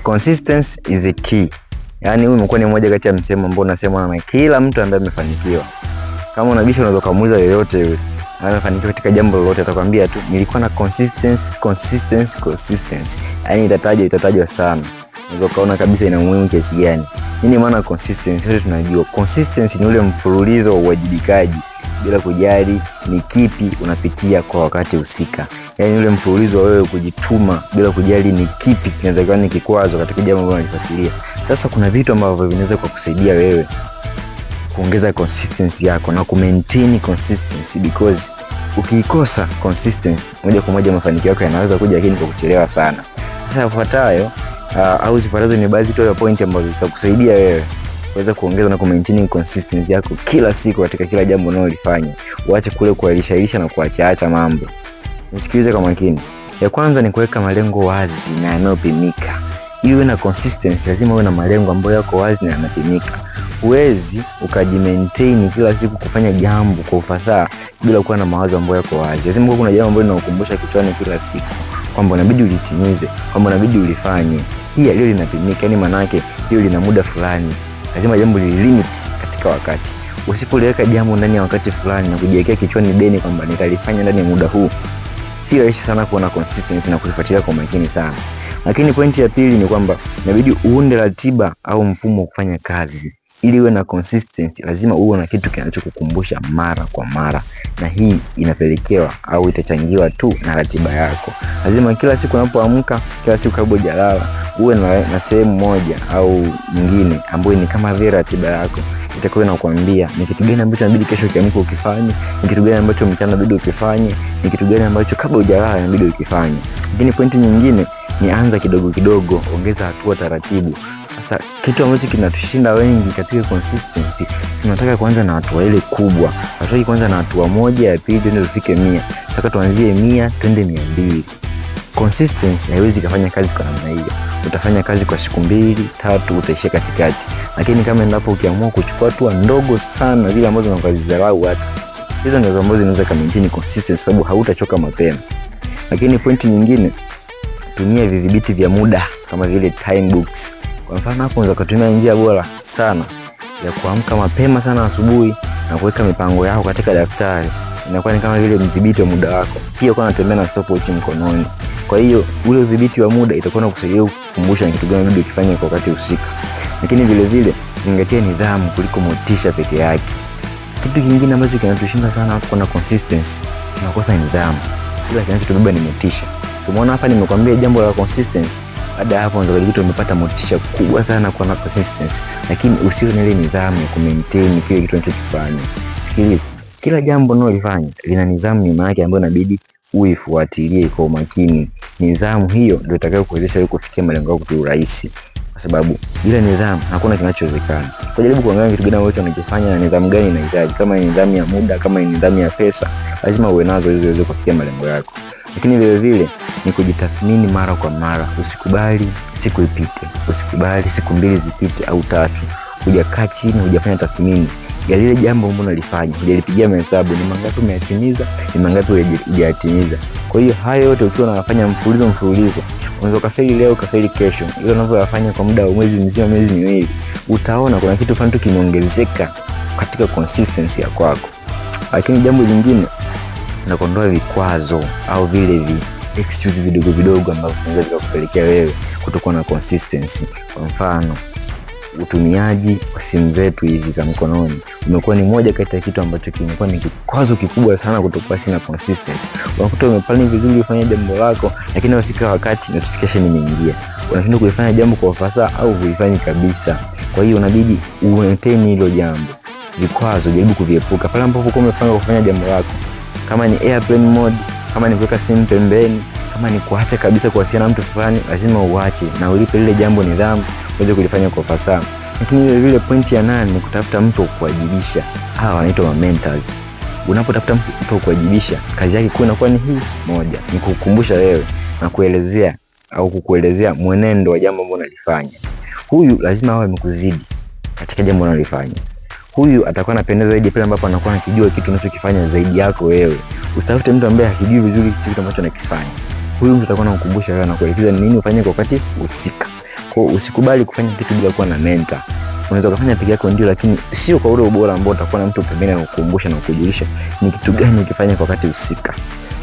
Consistency is the key. Yaani huu umekuwa ni mmoja kati ya msemo ambao unasema na kila mtu ambaye amefanikiwa. Kama unabisha unaweza kumuuliza yoyote yule amefanikiwa katika jambo lolote, atakwambia tu nilikuwa na consistency. Yaani itatajwa sana. Unaweza kaona kabisa ina umuhimu kiasi gani. Nini maana consistency? Wote tunajua consistency ni ule mfululizo wa uwajibikaji bila kujali ni kipi unapitia kwa wakati husika. Yaani ule mfululizo wa wewe kujituma bila kujali ni kipi kinaweza kuwa ni kikwazo katika jambo ambalo unalifuatilia. Sasa kuna vitu ambavyo vinaweza kukusaidia wewe kuongeza consistency yako na kumaintain consistency, because ukiikosa consistency moja kwa moja mafanikio yako yanaweza kuja lakini kwa kuchelewa sana. Sasa yafuatayo au zifuatazo ni baadhi tu ya point ambazo zitakusaidia wewe kuweza kuongeza na kumaintain consistency yako kila siku katika kila jambo unalolifanya. Uache kule kualishaisha na kuacha mambo. Nisikilize kwa makini. Ya kwanza ni kuweka malengo wazi na yanayopimika. Ili uwe na consistency lazima uwe na malengo ambayo yako wazi na yanapimika. Huwezi ukajimaintain kila siku kufanya jambo kwa ufasaha bila kuwa na mawazo ambayo yako wazi. Lazima kuwe kuna jambo ambalo linakukumbusha kichwani kila siku kwamba inabidi ulitimize, kwamba inabidi ulifanye. Hili linapimika, yani maana yake hilo lina muda fulani. Lazima jambo lilimit katika wakati. Usipoliweka jambo ndani ya wakati fulani na kujiwekea kichwani deni kwamba nitalifanya ndani ya muda huu, si rahisi sana kuwa na consistency na kuifuatilia kwa makini sana. Lakini pointi ya pili ni kwamba inabidi uunde ratiba au mfumo wa kufanya kazi. Ili uwe na consistency lazima uwe na kitu kinachokukumbusha mara kwa mara, na hii inapelekewa au itachangiwa tu na ratiba yako. Lazima kila siku unapoamka, kila siku kabla hujalala, uwe na sehemu moja au nyingine ambayo ni kama vile ratiba yako. Itakuwa inakuambia ni kitu gani ambacho inabidi kesho ukiamka ukifanye, ni kitu gani ambacho mchana inabidi ukifanye, ni kitu gani ambacho kabla hujalala inabidi ukifanye. Lakini pointi nyingine ni anza kidogo kidogo, ongeza hatua taratibu. Sasa kitu ambacho kinatushinda wengi katika consistency, tunataka kuanza na hatua ile kubwa. Hatutaki kuanza na hatua moja ya pili twende tufike 100. Tunataka tuanzie 100 twende 200. Consistency haiwezi kufanya kazi kwa namna hiyo. Utafanya kazi kwa siku 2, 3 utaishia katikati. Lakini kama endapo ukiamua kuchukua hatua ndogo sana, zile ambazo unakazidharau hata, hizo ndizo ambazo zinaweza kumaintain consistency, sababu hautachoka mapema. Lakini pointi nyingine, tumia vidhibiti vya muda kama vile time books. Kwa mfano hapo unaweza kutumia njia bora sana ya kuamka mapema sana asubuhi na kuweka mipango yako katika daftari. Inakuwa ni kama vile mdhibiti wa muda wako. Pia uko unatembea na stopwatch mkononi. Kwa hiyo ule udhibiti wa muda itakuwa inakusaidia kukumbusha ni kitu gani unabidi ukifanye kwa wakati husika. Lakini vile vile zingatia nidhamu kuliko motisha peke yake. Kitu kingine ambacho kinatushinda sana hapo kuna consistency, tunakosa nidhamu. Kila kinachotubeba ni motisha. So umeona hapa nimekwambia jambo la consistency. Baada ya hapo ndio kitu umepata motisha kubwa sana kwa na consistency, lakini usiwe na ile nidhamu ya kumaintain kile kitu unachokifanya. Sikiliza, kila jambo unalofanya lina nidhamu nyuma yake ambayo inabidi uifuatilie kwa umakini. Nidhamu hiyo ndio itakayokuwezesha wewe kufikia malengo yako kwa urahisi, kwa sababu bila nidhamu hakuna kinachowezekana. Jaribu kuangalia kitu gani ambacho unakifanya na nidhamu gani inahitaji. Kama ni nidhamu ya muda, kama ni nidhamu ya pesa, lazima uwe nazo ili uweze kufikia malengo yako. Lakini vile vile ni kujitathmini mara kwa mara. Usikubali siku ipite, usikubali siku 2 zipite au 3 hujakaa chini hujafanya tathmini ya lile jambo ambalo unalifanya, hujalipigia mahesabu ni mangapi umeyatimiza, ni mangapi hujayatimiza. Kwa hiyo hayo yote ukiwa unafanya mfululizo, unaweza kufeli leo kafeli kesho. Ile unavyofanya kwa muda wa mwezi mzima, miezi miwili, utaona kuna kitu fulani kimeongezeka katika consistency yako kwako. Lakini jambo lingine na kuondoa vikwazo au vile excuse vidogo ambavyo vinaweza kukupelekea wewe kutokuwa na consistency. Kwa mfano, utumiaji wa simu zetu hizi za mkononi umekuwa ni moja kati ya kitu ambacho kimekuwa ni kikwazo kikubwa sana kutokuwa na consistency. Unakuta umepanga vizuri kufanya jambo lako, lakini unafika wakati notification imeingia, unashindwa kulifanya jambo kwa ufasaha au kuifanya kabisa. Kwa hiyo unabidi umaintain hilo jambo. Vikwazo jaribu kuviepuka pale ambapo uko umepanga kufanya jambo lako. Kama ni airplane mode, kama ni kuweka simu pembeni, kama ni kuacha kabisa kuwasiliana na mtu fulani, lazima uache na ulipe lile jambo nidhamu uweze kulifanya kwa ufasaha. Lakini vile vile pointi ya 8 ni kutafuta mtu wa kuwajibisha. Hawa wanaitwa mentors. Unapotafuta mtu wa kuwajibisha, kazi yake kuu inakuwa ni hii moja, ni kukukumbusha wewe na kuelezea au kukuelezea mwenendo wa jambo ambalo unalifanya. Huyu lazima awe amekuzidi katika jambo unalofanya. Huyu atakuwa anapendeza zaidi pale ambapo anakuwa anakijua kitu unachokifanya zaidi yako wewe. Usitafute mtu ambaye hakijui vizuri kitu ambacho unakifanya. Huyu mtu atakuwa anakukumbusha wewe na kuelekeza nini ufanye kwa wakati husika. Kwa usikubali kufanya kitu bila kuwa na mentor. Unaweza kufanya peke yako ndio, lakini sio kwa ule ubora ambao utakuwa na mtu pembeni na kukumbusha na kukujulisha ni kitu gani ukifanya kwa wakati husika.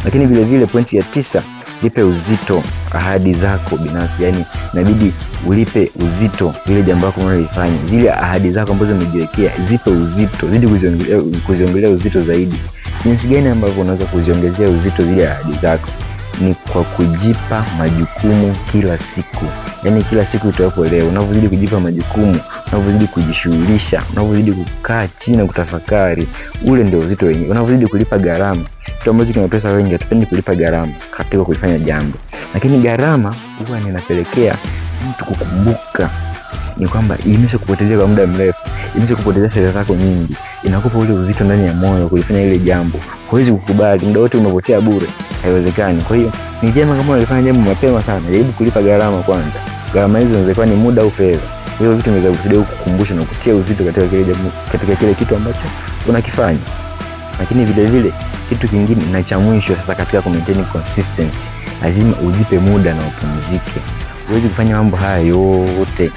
Lakini vile vile pointi ya 9, lipe uzito ahadi zako binafsi. Yani inabidi ulipe uzito vile jambo lako unalofanya. Zile ahadi zako ambazo umejiwekea, zipe uzito, zidi kuziongelea uzito zaidi. Jinsi gani ambavyo unaweza kuziongezea uzito zile ahadi zako? Ni kwa kujipa majukumu kila siku. Yani kila siku utapo leo, unavyozidi kujipa majukumu, unavyozidi kujishughulisha, unavyozidi kukaa chini na kutafakari, ule ndio uzito wenyewe. Unavyozidi kulipa gharama. Kitu ambacho kina pesa wengi hatupendi kulipa gharama katika kufanya jambo. Lakini gharama huwa inapelekea mtu kukumbuka ni kwamba imeshakupotezea kwa muda mrefu, imeshakupotezea fedha zako nyingi, inakupa ule uzito ndani ya moyo kulifanya ile jambo. Huwezi kukubali muda wote umepotea bure, haiwezekani. Kwa hiyo ni vyema kama unalifanya jambo mapema sana, jaribu kulipa gharama kwanza. Gharama hizo zinaweza kuwa ni muda au fedha. Hiyo vitu vinaweza kusaidia kukukumbusha na kutia uzito katika kile jambo, katika kile kitu ambacho unakifanya. Lakini vile vile kitu kingine na cha mwisho sasa, katika maintain consistency, lazima ujipe muda na upumzike. Huwezi kufanya mambo haya yote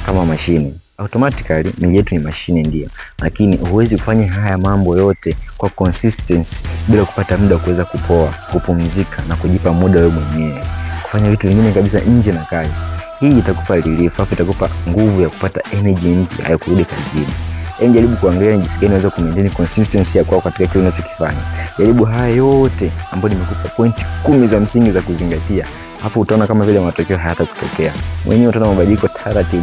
kama mashine. Automatically mwili wetu ni mashine ndio, lakini huwezi kufanya haya mambo yote kwa consistency bila kupata muda wa kuweza kupoa, kupumzika na kujipa muda wewe mwenyewe kufanya vitu vingine kabisa nje na kazi. Hii itakupa relief, itakupa nguvu ya kupata energy mpya ya kurudi kazini. Jaribu kuangalia jinsi gani unaweza kumaintain consistency yako katika kile unachokifanya. Jaribu haya yote ambayo nimekupa pointi 10 za msingi za kuzingatia. Hapo utaona kama vile matokeo hayatakutokea. Mwenyewe utaona mabadiliko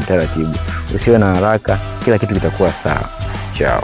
taratibu. Usiwe na haraka, kila kitu kitakuwa sawa. Ciao.